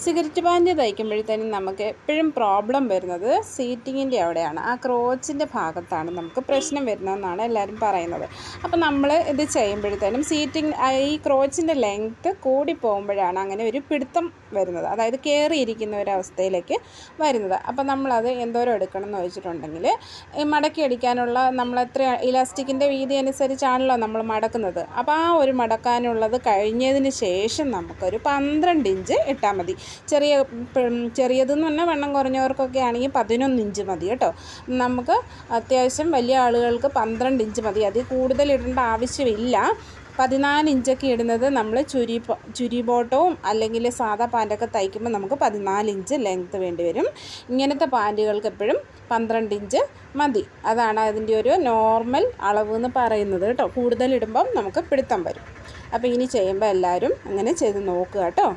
Cigarette pant തയ്ക്കുമ്പോഴത്തേനും നമുക്ക് എപ്പോഴും problem വരുന്നത് സീറ്റിങ്ങിൻ്റെ അവിടെയാണ്. ആ ക്രോച്ചിൻ്റെ ഭാഗത്താണ് നമുക്ക് പ്രശ്നം വരുന്നതെന്നാണ് എല്ലാവരും പറയുന്നത്. അപ്പോൾ നമ്മൾ ഇത് ചെയ്യുമ്പോഴത്തേനും ഈ ക്രോച്ചിൻ്റെ ലെങ്ത്ത് കൂടി പോകുമ്പോഴാണ് അങ്ങനെ ഒരു പിടുത്തം വരുന്നത്, അതായത് കയറിയിരിക്കുന്ന ഒരവസ്ഥയിലേക്ക് വരുന്നത്. അപ്പോൾ നമ്മളത് എന്തോരം എടുക്കണം എന്ന് വെച്ചിട്ടുണ്ടെങ്കിൽ, മടക്കി അടിക്കാനുള്ള നമ്മളെത്ര ഇലാസ്റ്റിക്കിൻ്റെ വീതി അനുസരിച്ചാണല്ലോ നമ്മൾ മടക്കുന്നത്. അപ്പോൾ ആ ഒരു മടക്കാനുള്ളത് കഴിഞ്ഞതിന് ശേഷം നമുക്കൊരു 12 ഇഞ്ച് ഇട്ടാൽ മതി. ചെറിയതെന്ന് പറഞ്ഞാൽ വണ്ണം കുറഞ്ഞവർക്കൊക്കെ ആണെങ്കിൽ 11 ഇഞ്ച് മതി കേട്ടോ. നമുക്ക് അത്യാവശ്യം വലിയ ആളുകൾക്ക് 12 ഇഞ്ച് മതി. അതിൽ കൂടുതൽ ഇടേണ്ട ആവശ്യമില്ല. 14 ഇഞ്ചൊക്കെ ഇടുന്നത് നമ്മൾ ചുരി ബോട്ടവും അല്ലെങ്കിൽ സാധാ പാൻറ്റൊക്കെ തയ്ക്കുമ്പോൾ നമുക്ക് 14 ഇഞ്ച് ലെങ്ത്ത് വേണ്ടി വരും. ഇങ്ങനത്തെ പാൻറ്റുകൾക്ക് എപ്പോഴും 12 ഇഞ്ച് മതി. അതാണ് അതിൻ്റെ ഒരു നോർമൽ അളവ് എന്ന് പറയുന്നത് കേട്ടോ. കൂടുതലിടുമ്പം നമുക്ക് പിടുത്തം വരും. അപ്പോൾ ഇനി ചെയ്യുമ്പോൾ എല്ലാവരും അങ്ങനെ ചെയ്ത് നോക്കുക കേട്ടോ.